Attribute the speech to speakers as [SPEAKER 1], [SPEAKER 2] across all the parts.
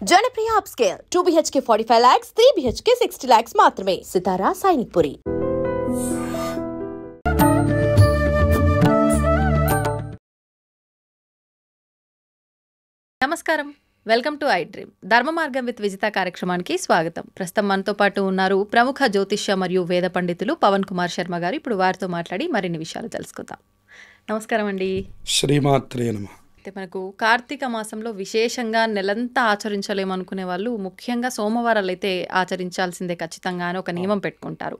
[SPEAKER 1] Janapriya upscale 2 BHK 45 lakhs, 3 BHK 60 lakhs మాత్రమే. సితారా సైనిక్పురి.
[SPEAKER 2] నమస్కారం, welcome to I dream. ధర్మ మార్గం విత్ విజిత కార్యక్రమానికి స్వాగతం. ప్రస్తుతం మనతో పాటు ఉన్నారు ప్రముఖ జ్యోతిష్య మరియు వేద పండితులు పవన్ కుమార్ శర్మ గారు. ఇప్పుడు వారితో మాట్లాడి మరిన్ని విషయాలు తెలుసుకుందాం. నమస్కారం అండి.
[SPEAKER 3] శ్రీమాత్రే నమః.
[SPEAKER 2] అయితే మనకు కార్తీక మాసంలో విశేషంగా నెలంతా ఆచరించలేమనుకునే వాళ్ళు ముఖ్యంగా సోమవారాలు అయితే ఆచరించాల్సిందే ఖచ్చితంగా అని ఒక నియమం పెట్టుకుంటారు.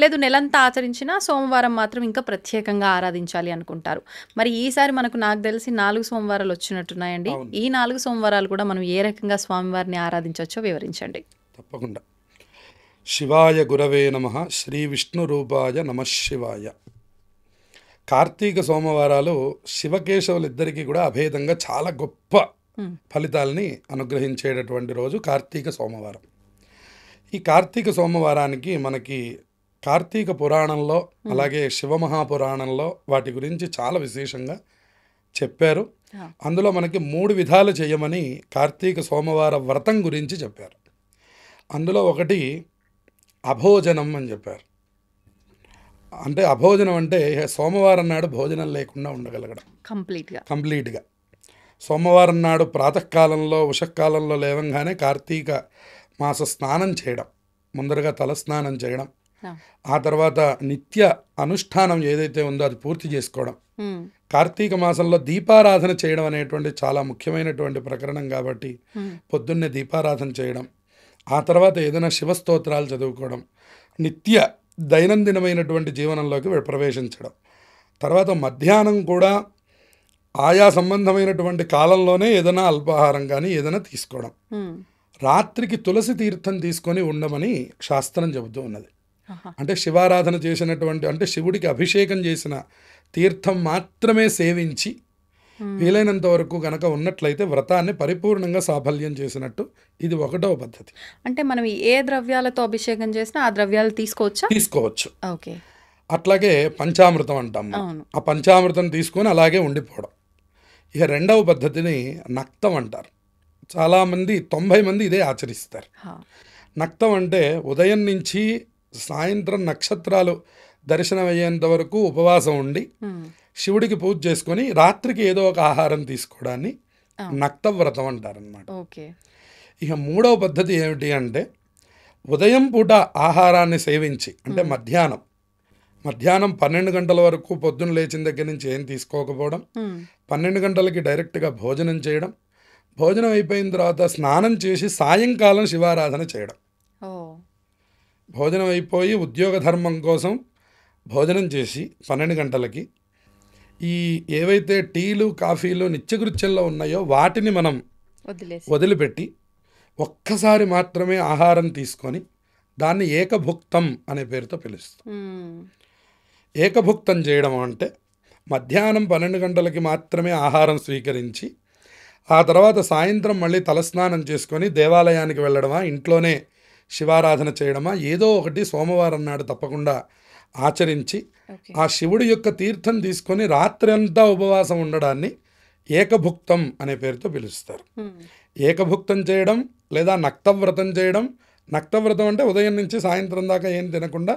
[SPEAKER 2] లేదు నెలంతా ఆచరించినా సోమవారం మాత్రం ఇంకా ప్రత్యేకంగా ఆరాధించాలి అనుకుంటారు. మరి ఈసారి నాకు తెలిసి 4 సోమవారాలు వచ్చినట్టున్నాయండి. ఈ 4 సోమవారాలు కూడా మనం ఏ రకంగా స్వామివారిని ఆరాధించవచ్చో వివరించండి.
[SPEAKER 3] తప్పకుండా. శివాయ గురవే నమః. శ్రీ విష్ణు రూపాయ నమః శివాయ. కార్తీక సోమవారాలు శివకేశవులిద్దరికీ కూడా అభేదంగా చాలా గొప్ప ఫలితాలని అనుగ్రహించేటటువంటి రోజు కార్తీక సోమవారం. ఈ కార్తీక సోమవారానికి మనకి కార్తీక పురాణంలో అలాగే శివమహాపురాణంలో వాటి గురించి చాలా విశేషంగా చెప్పారు. అందులో మనకి 3 విధాలు చేయమని కార్తీక సోమవార వ్రతం గురించి చెప్పారు. అందులో ఒకటి అభోజనం అని చెప్పారు. అంటే అభోజనం అంటే సోమవారం నాడు భోజనం లేకుండా ఉండగలగడం కంప్లీట్గా. సోమవారం నాడు ప్రాతకాలంలో ఉషకాలంలో లేవంగానే కార్తీక మాస స్నానం చేయడం, ముందరగా తల స్నానం చేయడం, ఆ తర్వాత నిత్య అనుష్ఠానం ఏదైతే ఉందో అది పూర్తి చేసుకోవడం. కార్తీక మాసంలో దీపారాధన చేయడం అనేటువంటి చాలా ముఖ్యమైనటువంటి ప్రకరణం కాబట్టి పొద్దున్నే దీపారాధన చేయడం, ఆ తర్వాత ఏదైనా శివస్తోత్రాలు చదువుకోవడం, నిత్య దైనందినమైనటువంటి జీవనంలోకి ప్రవేశించడం. తర్వాత మధ్యాహ్నం కూడా ఆయా సంబంధమైనటువంటి కాలంలోనే ఏదైనా అల్పాహారం కానీ ఏదైనా తీసుకోవడం. రాత్రికి తులసి తీర్థం తీసుకొని ఉండమని శాస్త్రం చెబుతూ ఉన్నది. అంటే శివారాధన చేసినటువంటి అంటే శివుడికి అభిషేకం చేసిన తీర్థం మాత్రమే సేవించి వీలైనంత వరకు కనుక ఉన్నట్లయితే వ్రతాన్ని పరిపూర్ణంగా సాఫల్యం చేసినట్టు. ఇది 1వ పద్ధతి.
[SPEAKER 2] అంటే మనం ఏ ద్రవ్యాలతో అభిషేకం చేసినా ఆ ద్రవ్యాలు తీసుకోవచ్చు. ఓకే.
[SPEAKER 3] అట్లాగే పంచామృతం అంటాం. ఆ పంచామృతం తీసుకొని అలాగే ఉండిపోవడం. ఇక 2వ పద్ధతిని నక్తం అంటారు. చాలామంది 90 మంది ఇదే ఆచరిస్తారు. నక్తం అంటే ఉదయం నుంచి సాయంత్రం నక్షత్రాలు దర్శనం అయ్యేంత వరకు ఉపవాసం ఉండి శివుడికి పూజ చేసుకొని రాత్రికి ఏదో ఒక ఆహారం తీసుకోవడాన్ని నక్తవ్రతం అంటారనమాట. ఇక 3వ పద్ధతి ఏమిటి అంటే ఉదయం పూట ఆహారాన్ని సేవించి అంటే మధ్యాహ్నం 12 గంటల వరకు పొద్దున్న లేచిన దగ్గర నుంచి ఏం తీసుకోకపోవడం, 12 గంటలకి డైరెక్ట్గా భోజనం చేయడం, భోజనం అయిపోయిన తర్వాత స్నానం చేసి సాయంకాలం శివారాధన చేయడం. భోజనం అయిపోయి ఉద్యోగ ధర్మం కోసం భోజనం చేసి 12 గంటలకి ఈ ఏవైతే టీలు కాఫీలు నిత్యకృత్యంలో ఉన్నాయో వాటిని మనం వదిలిపెట్టి ఒక్కసారి మాత్రమే ఆహారం తీసుకొని దాన్ని ఏకభుక్తం అనే పేరుతో పిలుస్తాం. ఏకభుక్తం చేయడం అంటే మధ్యాహ్నం 12 గంటలకి మాత్రమే ఆహారం స్వీకరించి ఆ తర్వాత సాయంత్రం మళ్ళీ తలస్నానం చేసుకొని దేవాలయానికి వెళ్ళడమా, ఇంట్లోనే శివారాధన చేయడమా, ఏదో ఒకటి సోమవారం నాడు తప్పకుండా ఆచరించి ఆ శివుడి యొక్క తీర్థం తీసుకొని రాత్రి అంతా ఉపవాసం ఉండడాన్ని ఏకభుక్తం అనే పేరుతో పిలుస్తారు. ఏకభుక్తం చేయడం లేదా నక్తవ్రతం చేయడం. నక్తవ్రతం అంటే ఉదయం నుంచి సాయంత్రం దాకా ఏం తినకుండా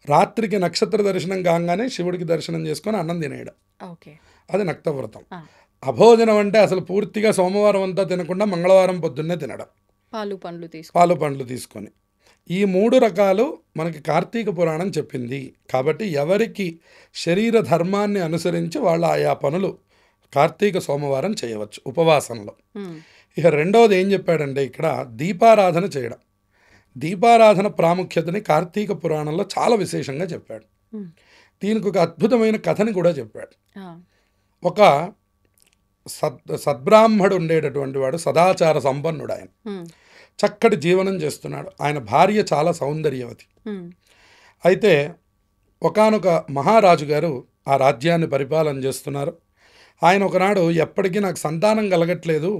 [SPEAKER 3] రాత్రికి నక్షత్ర దర్శనం కాగానే శివుడికి దర్శనం చేసుకొని అన్నం తినేయడం, అది నక్తవ్రతం. అభోజనం అంటే అసలు పూర్తిగా సోమవారం అంతా తినకుండా మంగళవారం పొద్దున్నే తినడం, పాలు పండ్లు తీసుకొని. ఈ 3 రకాలు మనకి కార్తీక పురాణం చెప్పింది. కాబట్టి ఎవరికి శరీర ధర్మాన్ని అనుసరించి వాళ్ళ ఆయా పనులు కార్తీక సోమవారం చేయవచ్చు ఉపవాసంలో. ఇక 2వది ఏం చెప్పాడంటే ఇక్కడ దీపారాధన చేయడం. దీపారాధన ప్రాముఖ్యతని కార్తీక పురాణంలో చాలా విశేషంగా చెప్పాడు. దీనికి ఒక అద్భుతమైన కథని కూడా చెప్పాడు. ఒక సద్బ్రాహ్మడు ఉండేటటువంటి వాడు, సదాచార సంపన్నుడు. ఆయన చక్కటి జీవనం చేస్తున్నాడు. ఆయన భార్య చాలా సౌందర్యవతి. అయితే ఒకానొక మహారాజు గారు ఆ రాజ్యాన్ని పరిపాలన చేస్తున్నారు. ఆయన ఒకనాడు ఎప్పటికీ నాకు సంతానం కలగట్లేదు,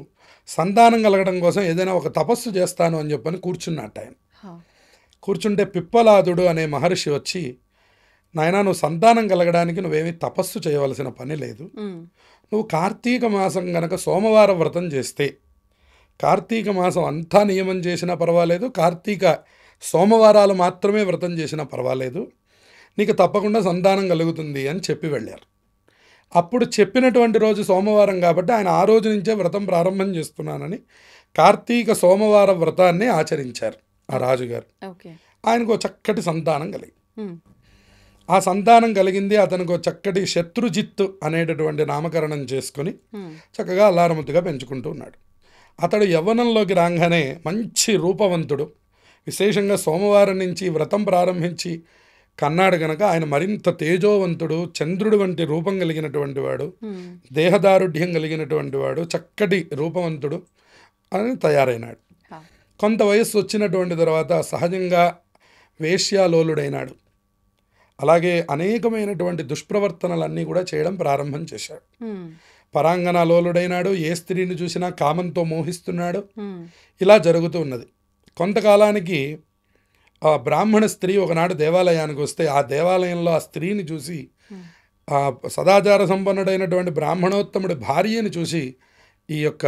[SPEAKER 3] సంతానం కలగడం కోసం ఏదైనా ఒక తపస్సు చేస్తాను అని చెప్పని కూర్చున్నట్టు. ఆయన కూర్చుంటే పిప్పలాదుడు అనే మహర్షి వచ్చి, నాయనా నువ్వు సంతానం కలగడానికి నువ్వేమీ తపస్సు చేయవలసిన పని లేదు, నువ్వు కార్తీక మాసం గనక సోమవార వ్రతం చేస్తే కార్తీక మాసం అంతా నియమం చేసినా పర్వాలేదు, కార్తీక సోమవారాలు మాత్రమే వ్రతం చేసినా పర్వాలేదు, నీకు తప్పకుండా సంతానం కలుగుతుంది అని చెప్పి వెళ్ళారు. అప్పుడు చెప్పినటువంటి రోజు సోమవారం కాబట్టి ఆయన ఆ రోజు నుంచే వ్రతం ప్రారంభం చేస్తున్నానని కార్తీక సోమవార వ్రతాన్ని ఆచరించారు ఆ రాజుగారు. ఆయనకు చక్కటి సంతానం కలిగింది. ఆ సంతానం కలిగింది. అతనికి చక్కటి శత్రుజిత్తు అనేటటువంటి నామకరణం చేసుకుని చక్కగా అల్లారముద్దుగా పెంచుకుంటూ ఉన్నాడు. అతడు యవ్వనంలోకి రాగానే మంచి రూపవంతుడు, విశేషంగా సోమవారం నుంచి వ్రతం ప్రారంభించి కన్నాడు గనక ఆయన మరింత తేజోవంతుడు, చంద్రుడు వంటి రూపం కలిగినటువంటి వాడు, దేహదారుఢ్యం కలిగినటువంటి వాడు, చక్కటి రూపవంతుడు అని తయారైనాడు. కొంత వయస్సు వచ్చినటువంటి తర్వాత సహజంగా వేశ్యాలోలుడైనాడు. అలాగే అనేకమైనటువంటి దుష్ప్రవర్తనలన్నీ కూడా చేయడం ప్రారంభం చేశాడు. పరాంగణలోలుడైనాడు, ఏ స్త్రీని చూసినా కామంతో మోహిస్తున్నాడు. ఇలా జరుగుతూ ఉన్నది. కొంతకాలానికి ఆ బ్రాహ్మణ స్త్రీ ఒకనాడు దేవాలయానికి వస్తే ఆ దేవాలయంలో ఆ స్త్రీని చూసి, ఆ సదాచార సంపన్నుడైనటువంటి బ్రాహ్మణోత్తముడి భార్యని చూసి ఈ యొక్క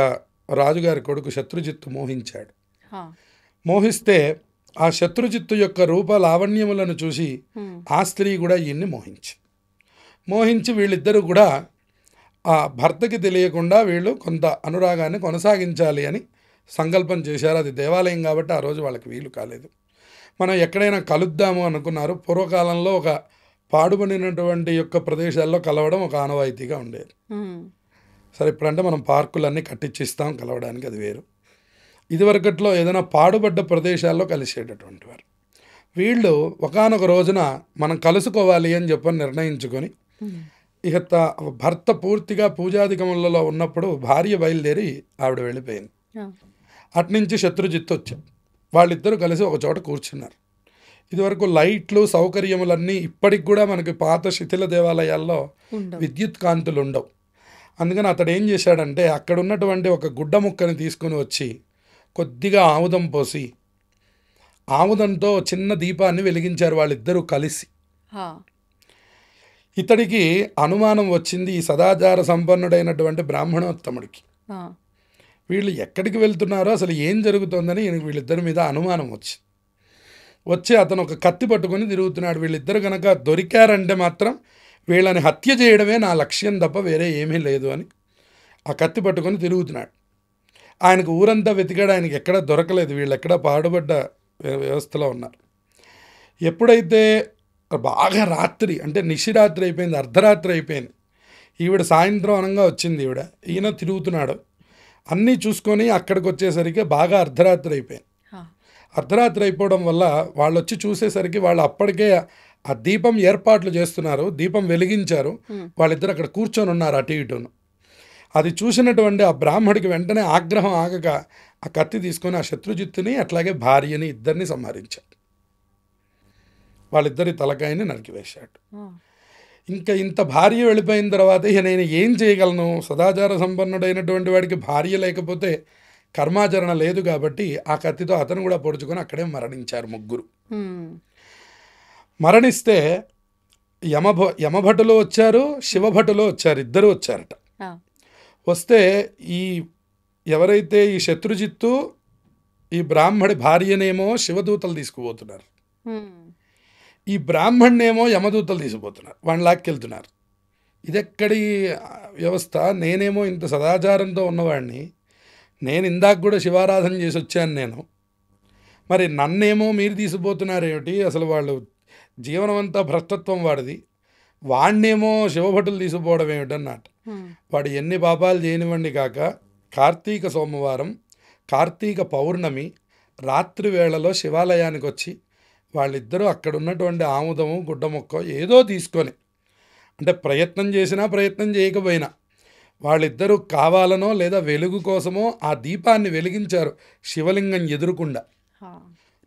[SPEAKER 3] రాజుగారి కొడుకు శత్రుజిత్తు మోహించాడు. మోహిస్తే ఆ శత్రుజిత్తు యొక్క రూప లావణ్యములను చూసి ఆ స్త్రీ కూడా ఈయన్ని మోహించి వీళ్ళిద్దరూ కూడా ఆ భర్తకి తెలియకుండా వీళ్ళు కొంత అనురాగాన్ని కొనసాగించాలి అని సంకల్పం చేశారు. అది దేవాలయం కాబట్టి ఆ రోజు వాళ్ళకి వీలు కాలేదు. మనం ఎక్కడైనా కలుద్దాము అనుకున్నారు. పూర్వకాలంలో ఒక పాడుబడినటువంటి యొక్క ప్రదేశాల్లో కలవడం ఒక ఆనవాయితీగా ఉండేది. సరే, ఇప్పుడంటే మనం పార్కులన్నీ కట్టించిస్తాం కలవడానికి, అది వేరు. ఇదివరకట్లో ఏదైనా పాడుబడ్డ ప్రదేశాల్లో కలిసేటటువంటి వారు. వీళ్ళు ఒకానొక రోజున మనం కలుసుకోవాలి అని చెప్పని నిర్ణయించుకొని, ఇక భర్త పూర్తిగా పూజాధికములలో ఉన్నప్పుడు భార్య బయలుదేరి ఆవిడ వెళ్ళిపోయింది. అట్నుంచి శత్రుజిత్తు వచ్చాడు. వాళ్ళిద్దరూ కలిసి ఒక చోట కూర్చున్నారు. ఇదివరకు లైట్లు సౌకర్యములన్నీ ఇప్పటికి కూడా మనకి పాత శిథిల దేవాలయాల్లో విద్యుత్ కాంతులు ఉండవు. అందుకని అతడు ఏం చేశాడంటే అక్కడ ఉన్నటువంటి ఒక గుడ్డ ముక్కని తీసుకుని వచ్చి కొద్దిగా ఆముదం పోసి ఆముదంతో చిన్న దీపాన్ని వెలిగించారు వాళ్ళిద్దరూ కలిసి. ఇతడికి అనుమానం వచ్చింది ఈ సదాచార సంపన్నుడైనటువంటి బ్రాహ్మణోత్తముడికి. వీళ్ళు ఎక్కడికి వెళ్తున్నారో, అసలు ఏం జరుగుతుందని వీళ్ళిద్దరి మీద అనుమానం వచ్చి అతను ఒక కత్తి పట్టుకొని తిరుగుతున్నాడు. వీళ్ళిద్దరు కనుక దొరికారంటే మాత్రం వీళ్ళని హత్య చేయడమే నా లక్ష్యం తప్ప వేరే ఏమీ లేదు అని ఆ కత్తి పట్టుకొని తిరుగుతున్నాడు. ఆయనకు ఊరంతా వెతికాడు, ఆయనకి ఎక్కడా దొరకలేదు. వీళ్ళు ఎక్కడా పాడుబడ్డ వ్యవస్థలో ఉన్నారు. ఎప్పుడైతే బాగా రాత్రి అంటే నిశిరాత్రి అయిపోయింది, అర్ధరాత్రి అయిపోయింది, ఈవిడ సాయంత్రం అనంగా వచ్చింది. ఈయన తిరుగుతున్నాడు. అన్నీ చూసుకొని అక్కడికి వచ్చేసరికి బాగా అర్ధరాత్రి అయిపోయింది. అర్ధరాత్రి అయిపోవడం వల్ల వాళ్ళు వచ్చి చూసేసరికి వాళ్ళు అప్పటికే ఆ దీపం ఏర్పాట్లు చేస్తున్నారు, దీపం వెలిగించారు. వాళ్ళిద్దరు అక్కడ కూర్చొని ఉన్నారు అటు ఇటును. అది చూసినటువంటి ఆ బ్రాహ్మడికి వెంటనే ఆగ్రహం ఆగక ఆ కత్తి తీసుకొని ఆ శత్రుజిత్తుని అట్లాగే భార్యని ఇద్దరిని సంహరించాడు. వాళ్ళిద్దరి తలకాయని నరికివేశాడు. ఇంకా ఇంత భార్య వెళ్ళిపోయిన తర్వాత ఇక నేను ఏం చేయగలను? సదాచార సంపన్నుడైనటువంటి వాడికి భార్య లేకపోతే కర్మాచరణ లేదు కాబట్టి ఆ కత్తితో అతను కూడా పొడుచుకొని అక్కడే మరణించారు ముగ్గురు. మరణిస్తే యమభటులు వచ్చారు, శివభటులు వచ్చారు, ఇద్దరు వచ్చారట. వస్తే ఈ ఎవరైతే ఈ శత్రుజిత్తు ఈ బ్రాహ్మడి భార్యనేమో శివదూతలు తీసుకుపోతున్నారు, ఈ బ్రాహ్మణ్ణేమో యమదూతలు తీసుకుపోతున్నారు, వాడిని లాక్కెళ్తున్నారు. ఇదెక్కడి వ్యవస్థ? నేనేమో ఇంత సదాచారంతో ఉన్నవాడిని, నేను ఇందాక కూడా శివారాధన చేసి వచ్చాను నేను, మరి నన్నేమో మీరు తీసుకుపోతున్నారు ఏమిటి? అసలు వాళ్ళు జీవనం అంతా భ్రష్టత్వం వాడిది, వాడినేమో శివభటులు తీసుకుపోవడం ఏమిటన్నట్టు. వాడు ఎన్ని పాపాలు చేయనివ్వండి కాక కార్తీక సోమవారం, కార్తీక పౌర్ణమి రాత్రి వేళలో శివాలయానికి వచ్చి వాళ్ళిద్దరూ అక్కడ ఉన్నటువంటి ఆముదము గుడ్డ మొక్క ఏదో తీసుకొని, అంటే ప్రయత్నం చేసినా ప్రయత్నం చేయకపోయినా వాళ్ళిద్దరూ కావాలనో లేదా వెలుగు కోసమో ఆ దీపాన్ని వెలిగించారు శివలింగం ఎదురుకుండా.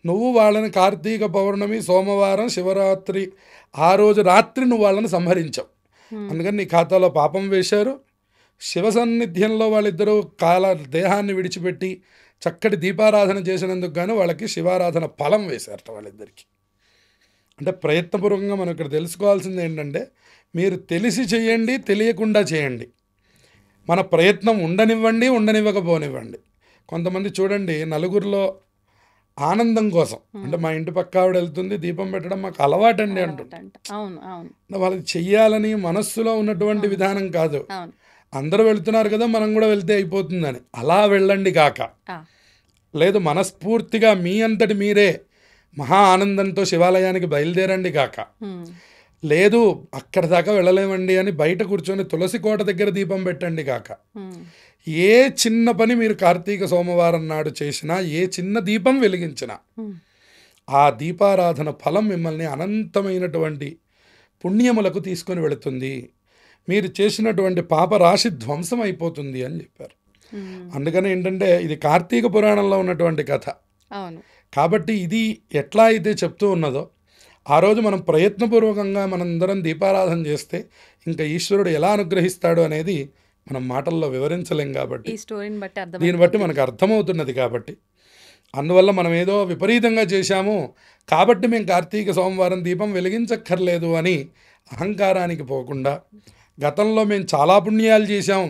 [SPEAKER 3] నువ్వు వాళ్ళని కార్తీక పౌర్ణమి, సోమవారం, శివరాత్రి ఆ రోజు రాత్రి నువ్వు వాళ్ళని సంహరించావు, అందుకని నీ ఖాతాలో పాపం వేశారు. శివ సన్నిధ్యంలో వాళ్ళిద్దరూ దేహాన్ని విడిచిపెట్టి చక్కటి దీపారాధన చేసినందుకు గాను వాళ్ళకి శివారాధన ఫలం వేశారట వాళ్ళిద్దరికి. అంటే ప్రయత్నపూర్వకంగా మనం ఇక్కడ తెలుసుకోవాల్సింది ఏంటంటే, మీరు తెలిసి చేయండి, తెలియకుండా చేయండి, మన ప్రయత్నం ఉండనివ్వండి, ఉండనివ్వకపోనివ్వండి, కొంతమంది చూడండి నలుగురిలో ఆనందం కోసం, అంటే మా ఇంటి పక్క ఆవిడ వెళ్తుంది దీపం పెట్టడం మాకు అలవాటండి అంటుంది.
[SPEAKER 2] అవును అవును
[SPEAKER 3] వాళ్ళకి చెయ్యాలని మనస్సులో ఉన్నటువంటి విధానం కాదు,
[SPEAKER 2] అవును
[SPEAKER 3] అందరూ వెళ్తున్నారు కదా మనం కూడా వెళ్తే అయిపోతుందని. అలా వెళ్ళండి కాక, లేదు మనస్ఫూర్తిగా మీ అంతటి మీరే మహా ఆనందంతో శివాలయానికి బయలుదేరండి కాక, లేదు అక్కడ దాకా వెళ్ళలేమండి అని బయట కూర్చొని తులసి కోట దగ్గర దీపం పెట్టండి కాక, ఏ చిన్న పని మీరు కార్తీక సోమవారం నాడు చేసినా, ఏ చిన్న దీపం వెలిగించినా ఆ దీపారాధన ఫలం మిమ్మల్ని అనంతమైనటువంటి పుణ్యములకు తీసుకొని వెళుతుంది, మీరు చేసినటువంటి పాపరాశి ధ్వంసం అయిపోతుంది అని చెప్పారు. అందుకని ఏంటంటే ఇది కార్తీక పురాణంలో ఉన్నటువంటి కథ. కాబట్టి ఇది ఎట్లా అయితే చెప్తూ ఉన్నదో ఆ రోజు మనం ప్రయత్నపూర్వకంగా మనందరం దీపారాధన చేస్తే ఇంకా ఈశ్వరుడు ఎలా అనుగ్రహిస్తాడు అనేది మనం మాటల్లో వివరించలేం. కాబట్టి దీన్ని బట్టి మనకు అర్థమవుతున్నది. కాబట్టి అందువల్ల మనం ఏదో విపరీతంగా చేశాము కాబట్టి మేము కార్తీక సోమవారం దీపం వెలిగించక్కర్లేదు అని అహంకారానికి పోకుండా, గతంలో మేము చాలా పుణ్యాలు చేశాం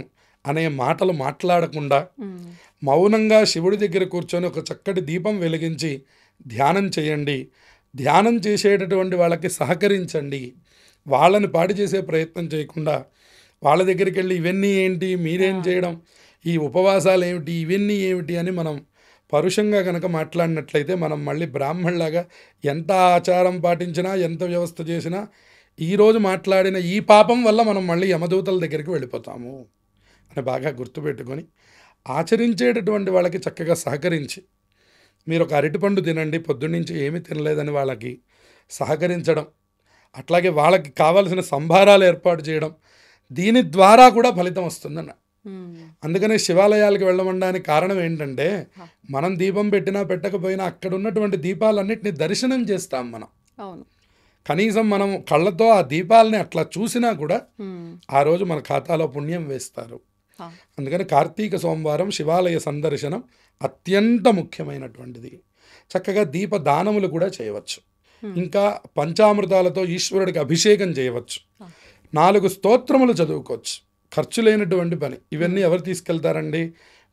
[SPEAKER 3] అనే మాటలు మాట్లాడకుండా మౌనంగా శివుడి దగ్గర కూర్చొని ఒక చక్కటి దీపం వెలిగించి ధ్యానం చేయండి. ధ్యానం చేసేటటువంటి వాళ్ళకి సహకరించండి. వాళ్ళని పాడు చేసే ప్రయత్నం చేయకుండా వాళ్ళ దగ్గరికి వెళ్ళి ఇవన్నీ ఏంటి, మీరేం చేయడం, ఈ ఉపవాసాలు ఏమిటి, ఇవన్నీ ఏమిటి అని మనం పరుషంగా కనుక మాట్లాడినట్లయితే మనం మళ్ళీ బ్రాహ్మణులాగా ఎంత ఆచారం పాటించినా, ఎంత వ్యవస్థ చేసినా, ఈరోజు మాట్లాడిన ఈ పాపం వల్ల మనం మళ్ళీ యమదూతల దగ్గరికి వెళ్ళిపోతాము అని బాగా గుర్తుపెట్టుకొని ఆచరించేటటువంటి వాళ్ళకి చక్కగా సహకరించి, మీరు ఒక అరటిపండు తినండి పొద్దున్నుంచి ఏమీ తినలేదని వాళ్ళకి సహకరించడం, అట్లాగే వాళ్ళకి కావాల్సిన సంభారాలు ఏర్పాటు చేయడం, దీని ద్వారా కూడా ఫలితం వస్తుందన్న. అందుకనే శివాలయాలకు వెళ్ళమనడానికి కారణం ఏంటంటే మనం దీపం పెట్టినా పెట్టకపోయినా అక్కడ ఉన్నటువంటి దీపాలన్నిటిని దర్శనం చేస్తాం మనం. కనీసం మనం కళ్ళతో ఆ దీపాలని అట్లా చూసినా కూడా ఆ రోజు మన ఖాతాలో పుణ్యం వేస్తారు. అందుకని కార్తీక సోమవారం శివాలయ సందర్శనం అత్యంత ముఖ్యమైనటువంటిది. చక్కగా దీప దానములు కూడా చేయవచ్చు. ఇంకా పంచామృతాలతో ఈశ్వరుడికి అభిషేకం చేయవచ్చు. 4 స్తోత్రములు చదువుకోవచ్చు. ఖర్చు లేనటువంటి పని. ఇవన్నీ ఎవరు తీసుకెళ్తారండి?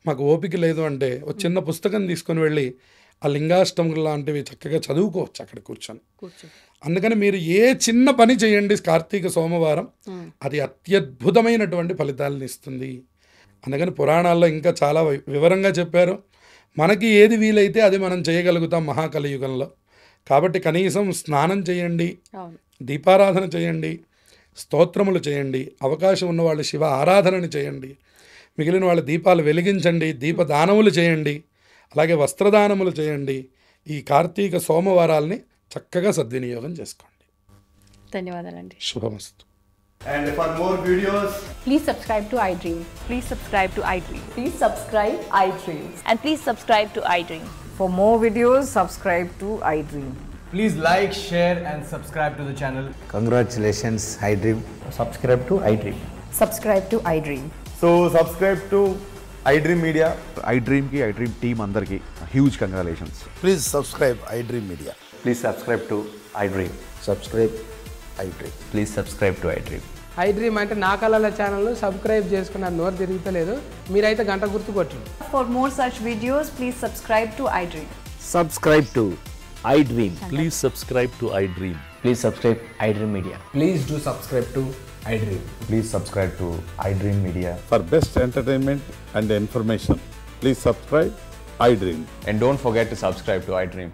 [SPEAKER 3] మాకు ఓపిక లేదు అంటే ఒక చిన్న పుస్తకం తీసుకొని వెళ్ళి ఆ లింగాష్టములు లాంటివి చక్కగా చదువుకోవచ్చు అక్కడ కూర్చొని. అందుకని మీరు ఏ చిన్న పని చేయండి కార్తీక సోమవారం, అది అత్యద్భుతమైనటువంటి ఫలితాలను ఇస్తుంది. అందుకని పురాణాల్లో ఇంకా చాలా వివరంగా చెప్పారు. మనకి ఏది వీలైతే అది మనం చేయగలుగుతాం మహాకలియుగంలో. కాబట్టి కనీసం స్నానం చేయండి, దీపారాధన చేయండి, స్తోత్రములు చేయండి, అవకాశం ఉన్నవాళ్ళు శివ ఆరాధనని చేయండి, మిగిలిన వాళ్ళ దీపాలు వెలిగించండి, దీపదానములు చేయండి, అలాగే వస్త్రదానములు చేయండి. ఈ కార్తీక సోమవారాల్ని చక్కగా సద్వినియోగం చేసుకోండి.
[SPEAKER 2] ధన్యవాదాలండి.
[SPEAKER 3] శుభమస్తు.
[SPEAKER 4] And for more videos,
[SPEAKER 5] please subscribe to iDream.
[SPEAKER 6] Please subscribe to iDream.
[SPEAKER 5] Please subscribe iDream.
[SPEAKER 6] And please subscribe to iDream.
[SPEAKER 7] For more videos, subscribe to iDream.
[SPEAKER 4] please like, share and subscribe to the channel.
[SPEAKER 8] Congratulations, iDream.
[SPEAKER 4] Subscribe to iDream.
[SPEAKER 5] Subscribe to iDream.
[SPEAKER 4] So subscribe to iDream Media.
[SPEAKER 9] iDream ki iDream team andarki huge congratulations.
[SPEAKER 8] Please subscribe iDream Media.
[SPEAKER 10] Please subscribe to iDream.
[SPEAKER 8] Subscribe iDream.
[SPEAKER 10] Please subscribe to iDream.
[SPEAKER 11] iDream అంటే నా కళల channel subscribe చేసుకున్న నోరు తిరుగుతలేదు, మీరైతే గంట గుర్తు కొట్టండి.
[SPEAKER 6] For more such videos, please subscribe to iDream.
[SPEAKER 10] Subscribe to iDream.
[SPEAKER 12] Please subscribe to iDream.
[SPEAKER 10] Please subscribe iDream Media.
[SPEAKER 4] Please do subscribe to iDream.
[SPEAKER 10] Please subscribe to iDream Media.
[SPEAKER 9] For best entertainment and information, please subscribe iDream.
[SPEAKER 10] And don't forget to subscribe to iDream.